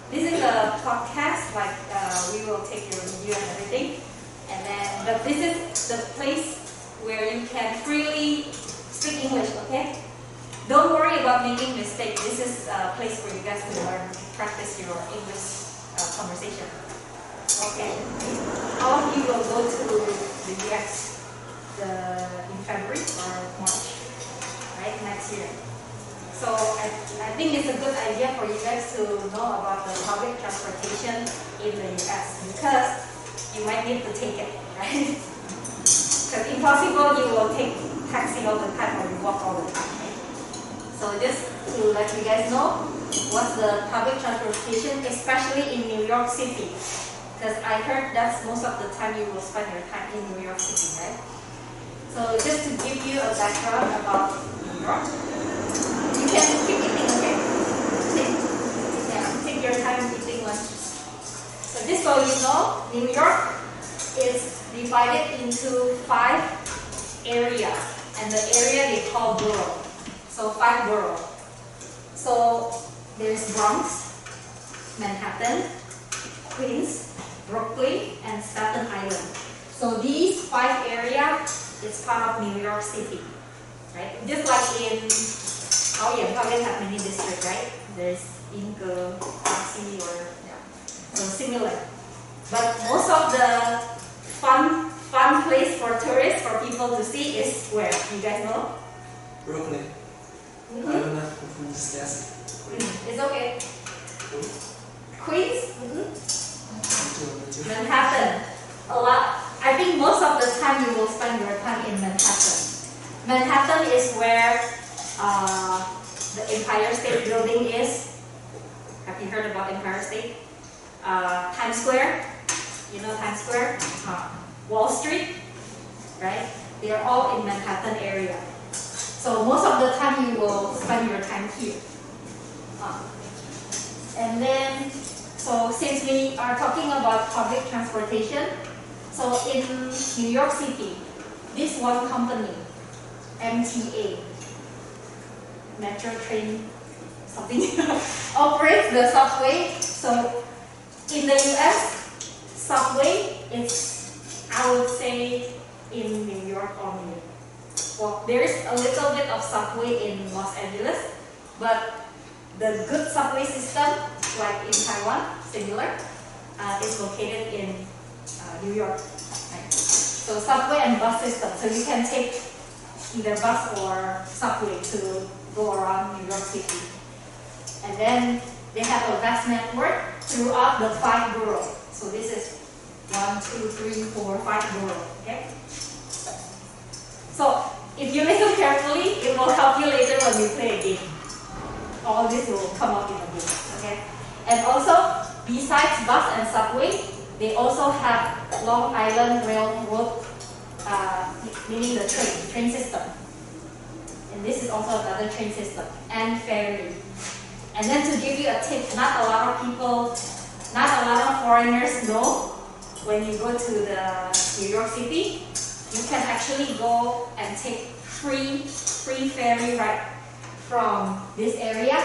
This is a podcast, like we will take your review and everything. And then, but this is the place where you can freely speak English, okay? Don't worry about making mistakes. This is a place for you guys to learn, practice your English conversation. Okay. All of you will go to the US in February or March, right? Next year. So I think it's a good idea for you guys to know about the public transportation in the US because you might need to take it, right? Because impossible you will take taxi all the time or you walk all the time. Right? So just to let you guys know what's the public transportation, especially in New York City. Because I heard that's most of the time you will spend your time in New York City, right? So just to give you a background about New York, you can keep eating, okay? Take your time eating lunch. So just so you know, New York is divided into 5 areas, and the area they call borough. So 5 boroughs. So there's Bronx, Manhattan, Queens, Brooklyn, and Staten Island. So these 5 areas, it's part of New York City, right? Just like in Taoyuan have many districts, right? There's Inge, Taxi, or yeah, so similar. But most of the fun place for tourists, for people to see is where? You guys know? Brooklyn. I don't know if we discuss it. It's okay. Queens? Manhattan. A lot. I think most of the time you will spend your time in Manhattan. Manhattan is where the Empire State Building is. Have you heard about Empire State? Times Square. You know Times Square? Wall Street. Right? They are all in Manhattan area. So most of the time you will spend your time here. And then, so since we are talking about public transportation, so in New York City, this one company, MTA, Metro Train, something, operates the subway. So in the US, subway is, I would say, in New York only. Well, there is a little bit of subway in Los Angeles, but the good subway system, like in Taiwan, similar, is located in New York. Right? So subway and bus system. So you can take either bus or subway to go around New York City. And then they have a vast network throughout the 5 boroughs. So this is 1, 2, 3, 4, 5 boroughs. Okay. So if you listen carefully, it will help you later when we play a game. All this will come up in a game, okay? And also, besides bus and subway, they also have Long Island Railroad, meaning the train system. And this is also another train system, and ferry. And then to give you a tip, not a lot of foreigners know when you go to the New York City, you can actually go and take free ferry ride from this area,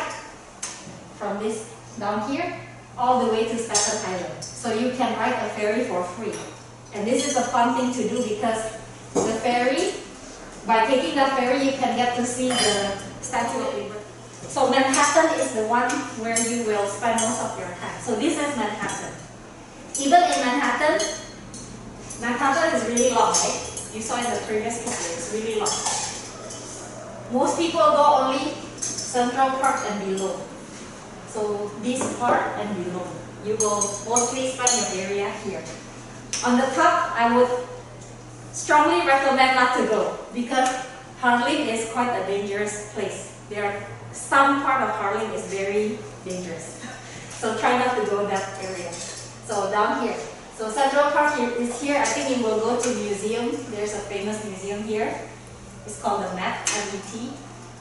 from this down here, all the way to Staten Island. So you can ride a ferry for free. And this is a fun thing to do because the ferry, by taking the ferry, you can get to see the Statue of Liberty. So Manhattan is the one where you will spend most of your time. So this is Manhattan. Even in Manhattan is really long, right? You saw in the previous picture, it's really long. Most people go only Central Park and below. So this part and below. You will mostly spend your area here. On the top, I would strongly recommend not to go because Harlem is quite a dangerous place. Some part of Harlem is very dangerous. So try not to go that area. So down here. So Central Park is here. I think you will go to museum. There's a famous museum here. It's called the Met, M-E-T.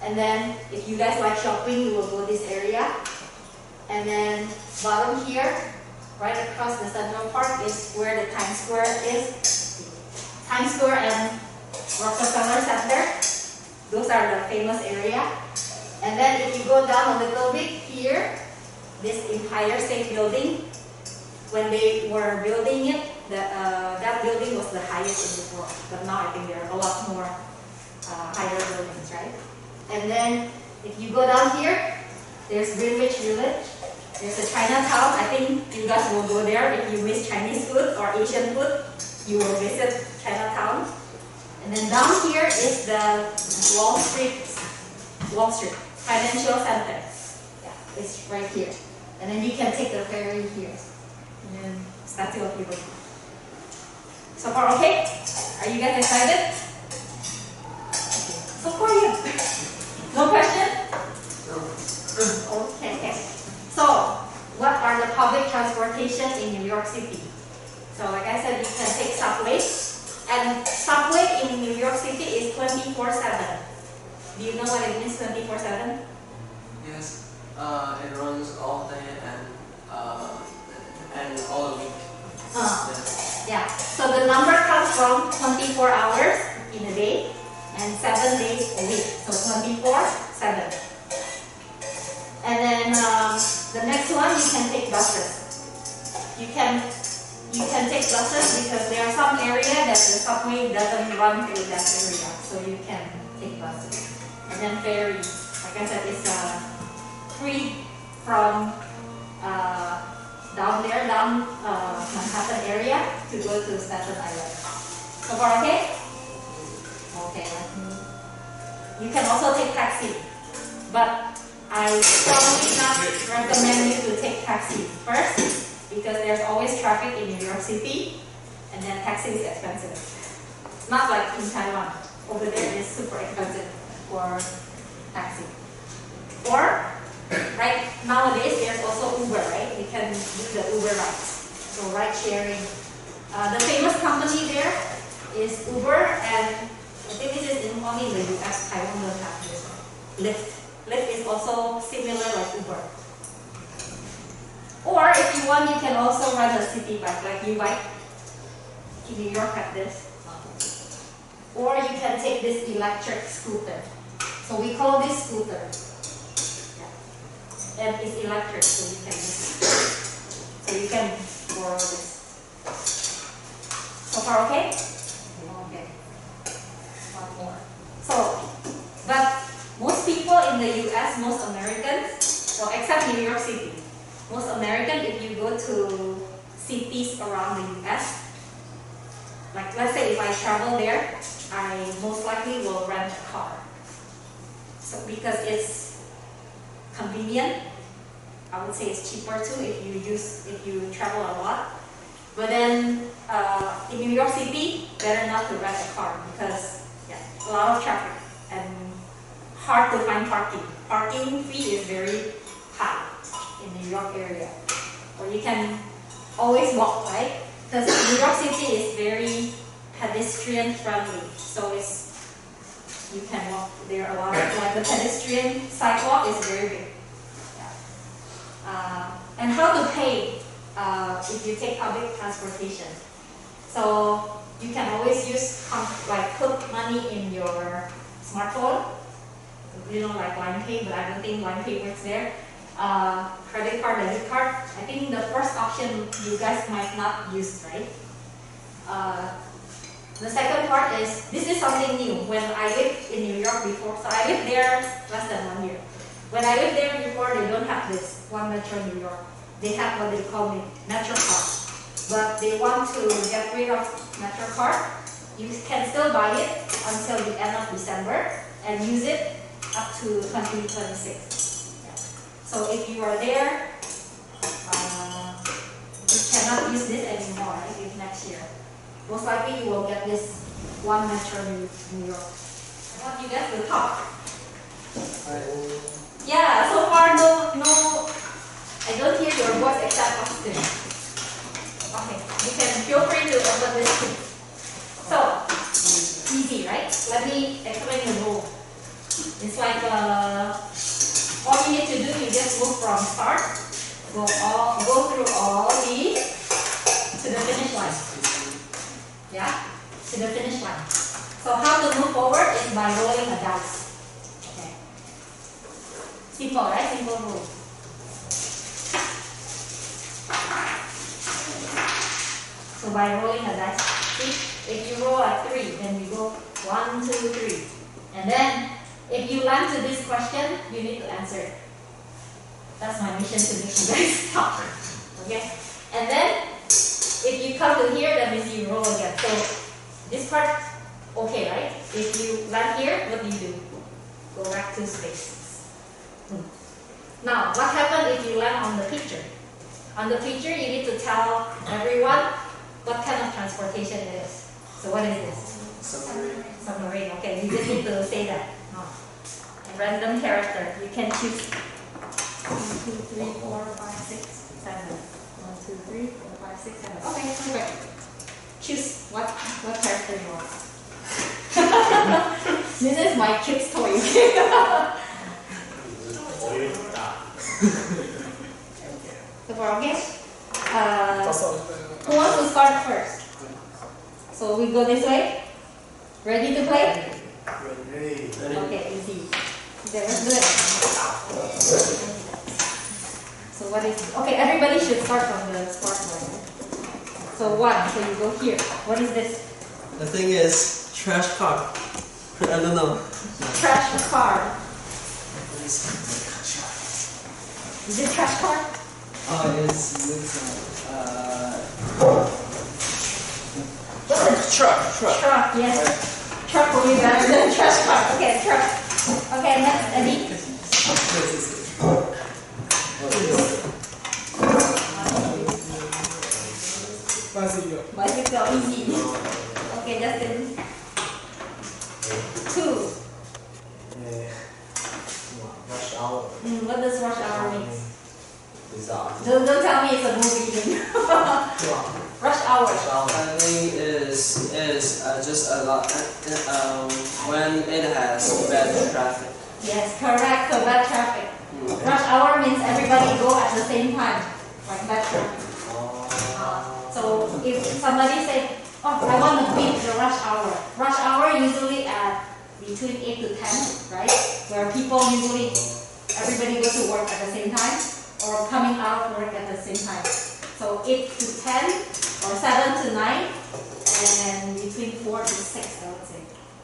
And then if you guys like shopping, you will go this area. And then bottom here, right across the Central Park is where the Times Square is. Times Square and Rockefeller Center. Those are the famous area. And then if you go down a little bit here, this Empire State Building. When they were building it, that building was the highest in the world. But now I think there are a lot more higher buildings, right? And then if you go down here, there's Greenwich Village. There's a Chinatown. I think you guys will go there if you miss Chinese food or Asian food. You will visit Chinatown. And then down here is the Wall Street Financial Center. Yeah, it's right here. And then you can take the ferry here. And then Statue of Liberty. So far, okay? Are you guys excited? Okay. So quiet. No question? Okay. So, what are the public transportation in New York City? So, like I said, you can take subway. And subway in New York City is 24/7. Do you know what it means, 24/7? Yes. It runs all day and all week. Yes. Yeah. So the number comes from 24 hours in a day and 7 days a week. So 24/7. And then the next one, you can take buses. You can take buses because there are some area that the subway doesn't run through that area. So you can take buses. And then ferry, like I said, it's free from down Manhattan area to go to Staten Island. So far, okay? Okay. You can also take taxi, but I probably not recommend you to take taxi first because there's always traffic in New York City, and then taxi is expensive. Not like in Taiwan. Over there, it's super expensive for taxi. Or right nowadays, there's also Uber, right? You can do the Uber rides. So ride sharing. The famous company there is Uber, and I think this is only in the US. Taiwan doesn't have this one. Lyft. Lyft is also similar like Uber. Or if you want, you can also rent a city bike, like U-Bike. In New York have this. Or you can take this electric scooter. So we call this scooter. And it's electric, so you can use it. So you can borrow this. So far, okay? Okay. One more. So, but most people in the US, most Americans, so except New York City, most Americans, if you go to cities around the US, like let's say if I travel there, I most likely will rent a car. So because it's convenient, I would say it's cheaper too if you travel a lot. But then in New York City, better not to rent a car because a lot of traffic and hard to find parking. Parking fee is very high in New York area. Or you can always walk, right? Because New York City is very pedestrian friendly, so you can walk there a lot. Like the pedestrian sidewalk is very big. And how to pay if you take public transportation. So you can always use put money in your smartphone. You know, like Line Pay, but I don't think Line Pay works there. Credit card, debit card. I think the first option you guys might not use, right? The second part is, this is something new. When I lived in New York before, so I lived there less than 1 year. When I lived there before, they don't have this One Metro New York. They have what they call Metro Card. But they want to get rid of Metro Card. You can still buy it until the end of December and use it up to 2026. Yeah. So if you are there, you cannot use this anymore, right? If next year. Most likely you will get this One Metro New York. I want you guys to talk. Yeah, so far no, I don't hear your voice except Austin. Okay, you can feel free to open this too. So, easy, right? Let me explain the rule. It's like, all you need to do, you just move from start, go through all these to the finish line. Yeah, to the finish line. So how to move forward is by rolling a dice. Simple, right? Simple rule. So by rolling a dice, see, if you roll a 3, then we go 1, 2, 3. And then, if you land to this question, you need to answer it. That's my mission to make you guys stop. Okay? And then, if you come to here, that means you roll again. So, this part, okay, right? If you land here, what do you do? Go back to spaces. Now, what happens if you land on the picture? On the picture, you need to tell everyone what kind of transportation it is. So what is this? Submarine. Submarine. Okay, you just need to say that. A random character. You can choose 1, 2, 3, 4, 5, 6, 7. 1, 2, 3, 4, 5, 6, 7. Okay, perfect. Choose what character you want. This is my kid's toy. So for okay, who wants to start first? So we go this way. Ready to play? Ready. Okay, easy. Okay, let's do it. So what is? Okay, everybody should start from the start line. So 1. So you go here. What is this? The thing is, trash car. I don't know. Trash car. Is it trash car? Oh, it's truck. Truck, yes. Truck will be better than trash car. Okay, truck. Okay, next, Eddie. Bicycle, easy. Okay, Justin. 2. Rush hour. What does rush hour mean? Disaster. Don't tell me it's a movie thing. Rush hour. I think it is just a lot when it has bad traffic. Yes, correct. So bad traffic. Rush hour means everybody go at the same time. Like bad traffic. So if somebody say, oh, I want to beat the rush hour. Rush hour usually at between 8 to 10, right? Where people usually, everybody goes to work at the same time or coming out of work at the same time. So 8 to 10 or 7 to 9 and between 4 to 6, I would say.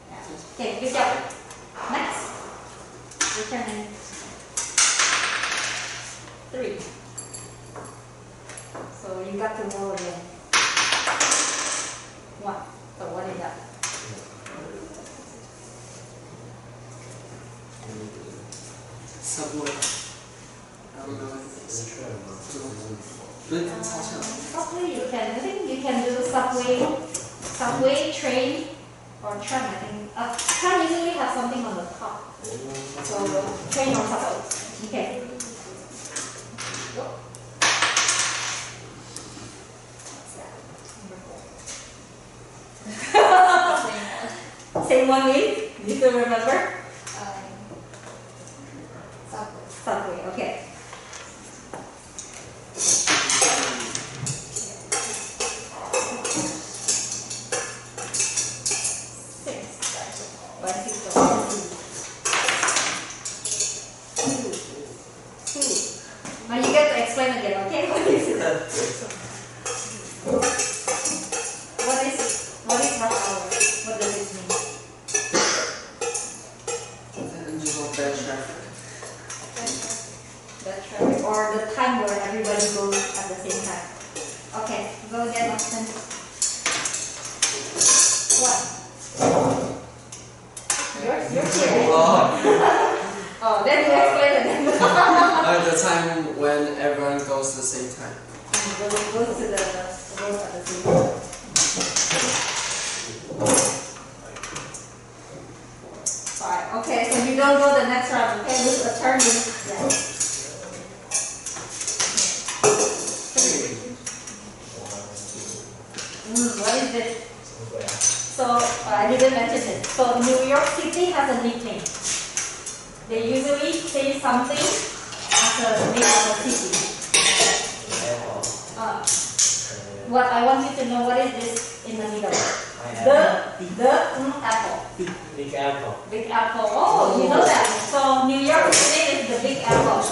Yeah. Okay, good job. Next. Your turn. 3. So you got to roll again. 1. So what is that? Subway. I don't know what it is. Subway, you can. I think you can do subway, train, or tram. I think tram usually have something on the top. So train or subway. Okay. Go. Same one with? You still remember? Subway. Okay. 2. Now you get to explain again, okay? What is it? What is rush hour? What does it mean? Bad traffic. Bad traffic, or the time where everybody goes at the same time. Okay, go again, Austin. 1. Yours here. Oh, then you explain again. The time when everyone goes at the same time. Go to the road at the same time. 5. Okay, so you don't go the next round. Okay, lose a turn. Yeah. 3. What is this? So I didn't mention it. So New York City has a nickname. They usually say something as a name of a city. What I want you to know, what is this in the middle? The apple. Big apple. Big apple. Oh, you know that. So New York City is the Big Apple.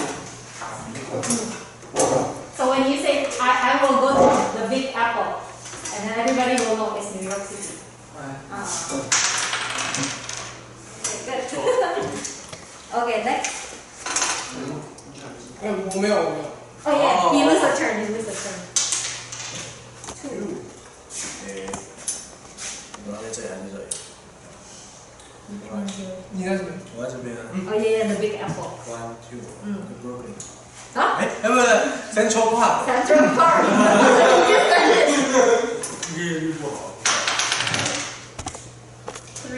So when you say I will go to the Big Apple, and and everybody will know it's New York City. Okay, good. Okay, next. Oh yeah, you lose a turn. You lose a turn. 2. 我在这里还是这里？ 你在这边。我在这边。Oh yeah, the big apple. 1, 2, Brooklyn. 啊？哎，不是 Central Park。 Central Park. 粤语不好。 3.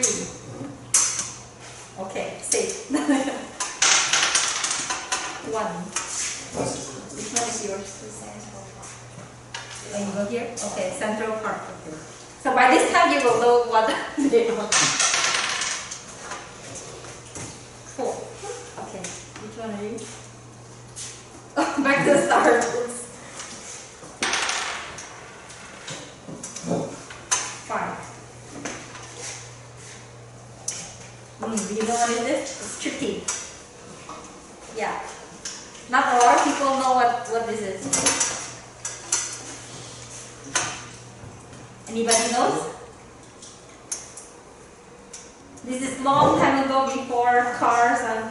Okay, safe. 1. Which one is yours? And you go here? Okay, Central Park. Okay. So by this time you will know what they are. 4. Okay, which one are you? Oh, back to the start. Oops. 5. Do you know what it is? It's tricky. Yeah. Not a lot of people know what this is. Anybody knows? This is long time ago before cars and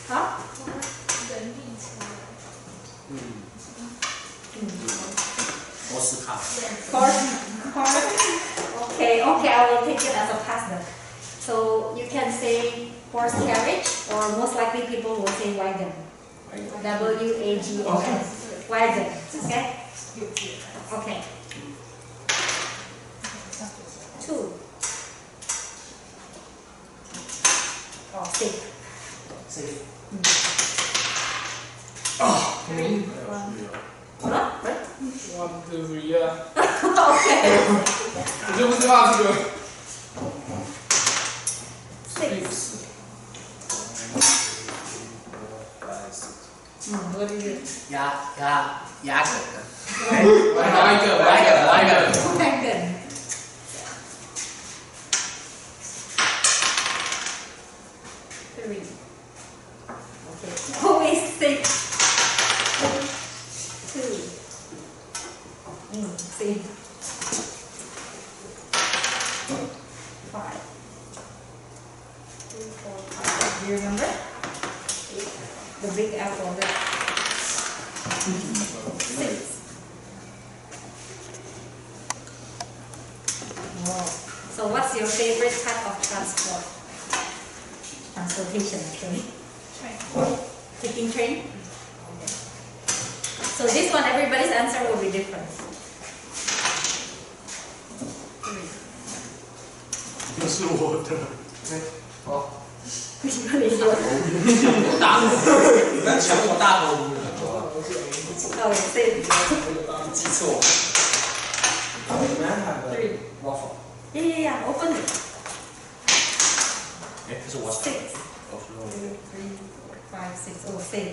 huh? Cars. Okay, I will take it as a pass then. So you can say horse carriage, or most likely people will say wagon. W-A-G-O-N. Wagon. Okay? Okay. 2. Oh, safe. 3. Huh? What? 1, 2, 3 啊。 Okay. 我就不知道这个。 6. What is it? 鸭梗。来一个。 Wagon. 3. Okay. Always 6. 2. See. 5. 3, 4, 5. Do you remember? The big apple there. 6. Wow. So what's your favorite type of transport? Transportation, actually. Train. Taking train? Okay. So this one, everybody's answer will be different. 3. 这是我的。好。 Which one is yours? 大头，你在抢我大头。 Oh, same. 记错。 3. Waffle. Yeah. Open it. 哎，这是我。 6. 2, 3, 4, 5, 6. Oh, same.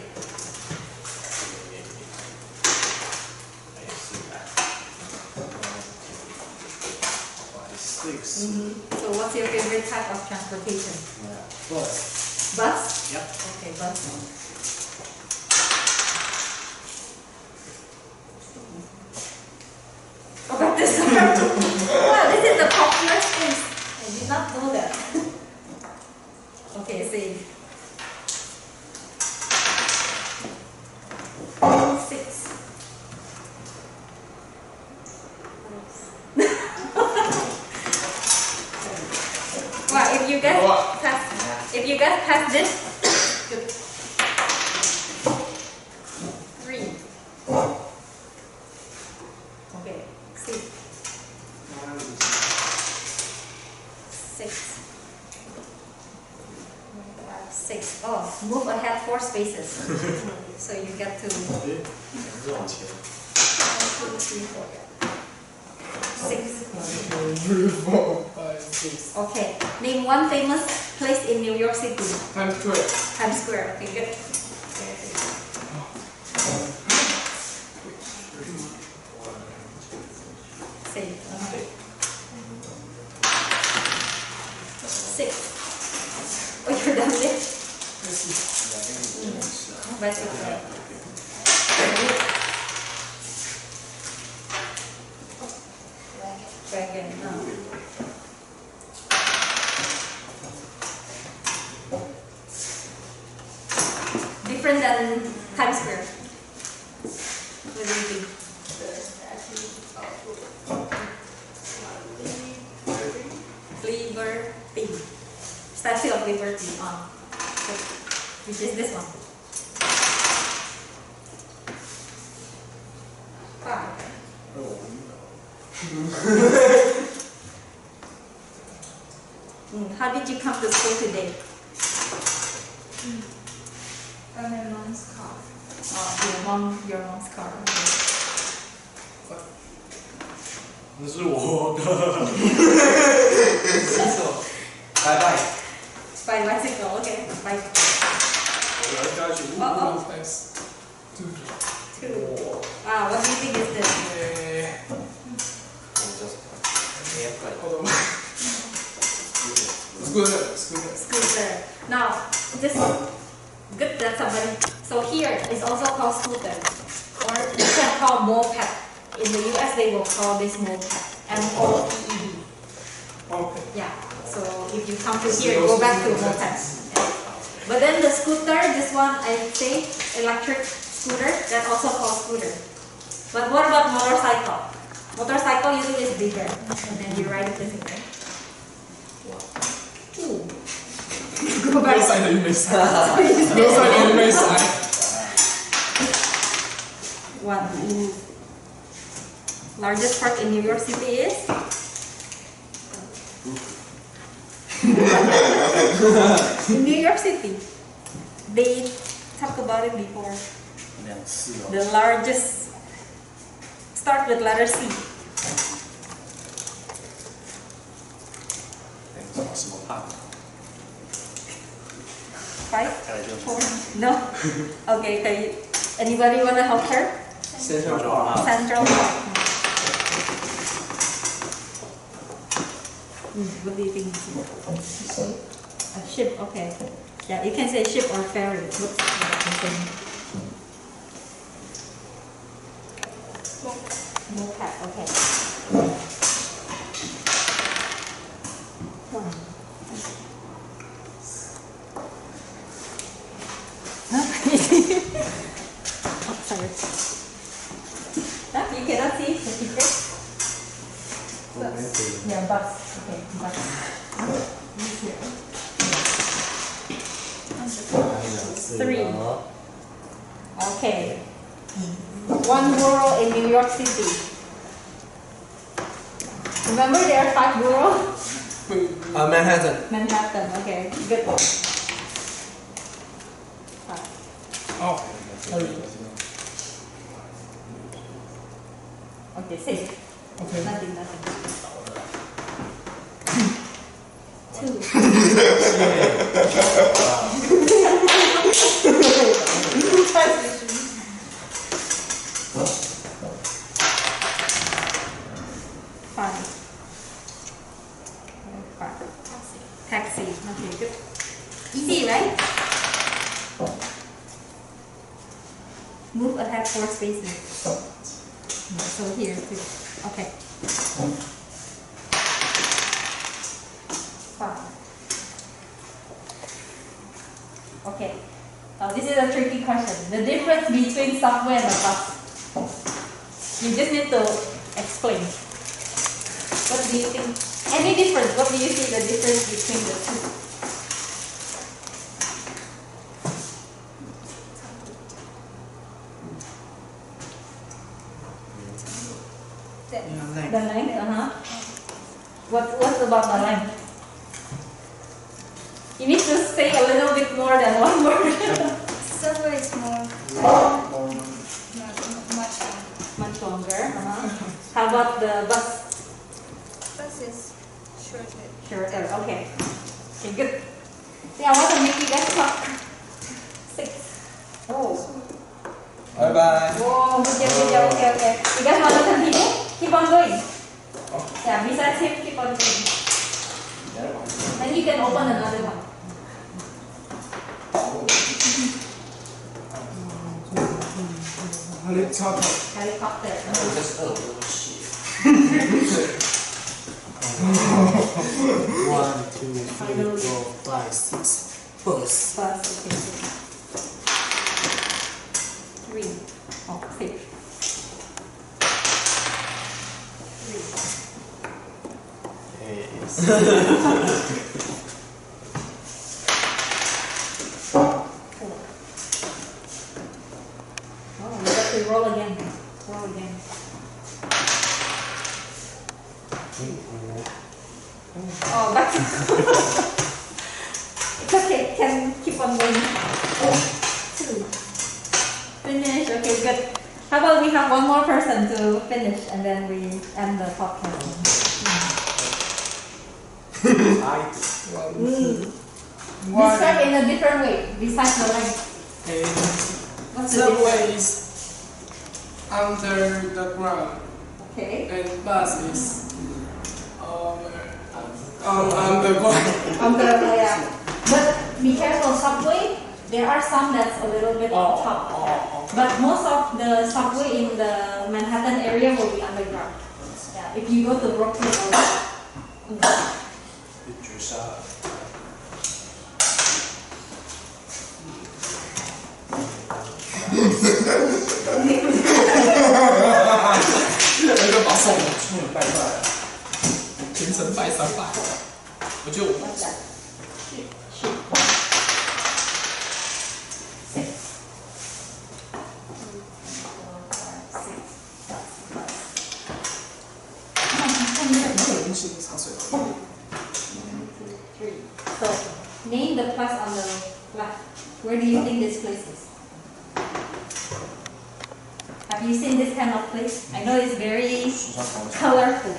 So what's your favorite type of transportation? Bus. Bus? Yep. Okay, bus. Oh, but this wow, this is the popular space. I did not know that. Okay, see. 6. Wow, if you guys pass this, good. 3. Okay, 6. 6. 6. Oh, move ahead 4 spaces. So you get to 1, 2, 3, 4. 6. 3, 4, 5, 6. Okay. Name one famous place in New York City. Times Square. Times Square. Okay, good. Say. 6. Oh, you're done with it? Bicycle. liberty on, which is this one. 5. How did you come to school today? On my mom's car. Your mom's car. Okay. 那是我的。洗手，拜拜。 By bicycle, okay. By 我要下去。Oh, Thanks. 2. What do you think is this? Scooter. Now, this good that somebody. So here is also called scooter, or you can call moped. In the US, they will call this moped. M-O-P-E-D. Okay. Yeah. So if you come to here, go back to moped. Yeah. But then the scooter, this one I say electric scooter, that's also called scooter. But what about motorcycle? Motorcycle usually is bigger, and then you ride it this way. Ooh. Go back. 晒的又没晒，又晒的又没晒。 What largest park in New York City is? In New York City, they talked about it before. The largest, start with letter C. 什么怕？ 5, 4, no? Okay, anybody want to help her? Central Park. Central Park. What do you think? A ship, okay. Yeah, you can say ship or ferry. Looks like the same. Moped, okay. Oh, sorry. You cannot see the picture? Yeah, bus. Okay, bus. Here. 3. Okay. 1 borough in New York City. Remember there are 5 boroughs? Manhattan. Manhattan, okay. Good one. 5. Oh. Okay, safe. Okay. Nothing. 2. Taxi. Okay, good. Easy, right? Move ahead 4 spaces. So here too. Okay. 5. Okay. Now this is a tricky question. The difference between subway and a bus. You just need to explain. What do you think? Any difference? What do you see the difference between the two? The length, What's about the length? You need to say a little bit more than 1 word. Subway is more, Much longer. How about the bus? bus is shorter. Shorter. Okay. Okay, good. See, I want to make you guys talk. 6. Oh. Bye bye. Whoa, good job. Okay. You guys want to continue? Keep on going. Yeah, besides him, keep on going. Then you can open another one. Helicopter. Just oh, shit. 1, 2, 3, 4, 5, 6. Bus. Bus, okay. 3. Oh, 6. 3. Yes. Actually, roll again. Roll again. Oh, back to it's okay, can keep on going. Two. Finish, okay, good. How about we have one more person to finish and then we end the podcast. Describe in a different way, besides the length. What's the Subway difference? is under the ground, Okay. and bus is on the ground. Yeah. But be careful, subway, there are some that's a little bit on top. But most of the subway in the Manhattan area will be underground. Yeah. If you go to Brooklyn or what's that? Shoot. So, name the place on the left. Where do you think this place is? Have you seen this kind of place? I know it's very colorful.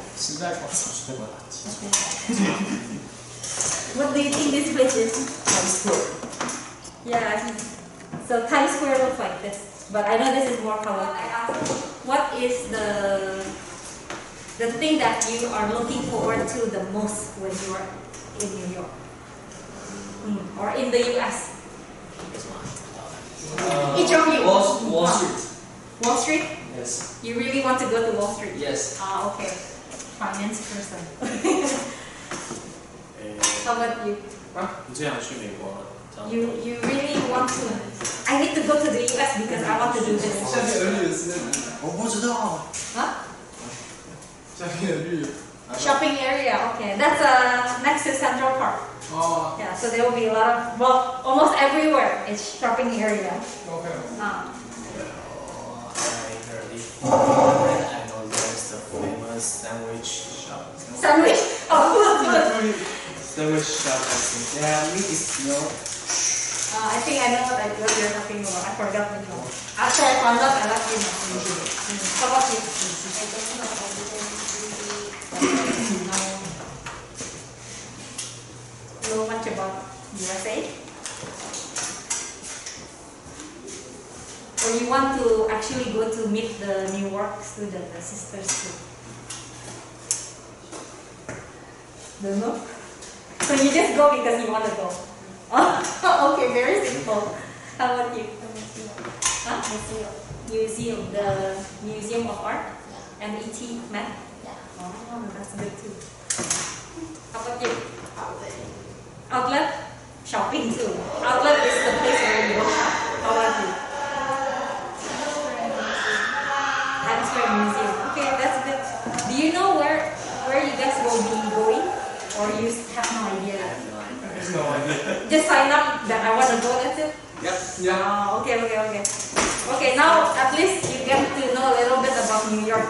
What do you think this place is? Yeah, so Times Square looks like this, but I know this is more colorful. What is the thing that you are looking forward to the most when you are in New York or in the US? Each of you. Wall Street. Wall Street? Yes. You really want to go to Wall Street? Yes. Ah, okay. Finance person. How about you? You really want to? I need to go to the US because I want to do this. Huh? Shopping area. Okay, that's next to Central Park. Yeah, so there will be a lot of, well, almost everywhere is shopping area. I know there's the famous sandwich shop. Sandwich. Oh, Sandwich shop, I think. Yeah, me is I think I know what you're talking about. I forgot which one. After I found out, I let you know. How about you? Know much about USA? Or you want to actually go to meet the New York student, the sisters too? Don't know? So you just go because you want to go? Oh, okay, very simple. How about you? Huh? Museum. The Museum of Art? MET, Met? Oh, that's good too. How about you? Outlet? Shopping too. Outlet is the place where you go shop. How about you? Times Square Museum. Okay, that's good. Do you know where you guys will be going? Or you have no idea? no idea. Just sign up that I want to go, that's it? Yep. Okay. Okay, now at least you get to know a little bit about New York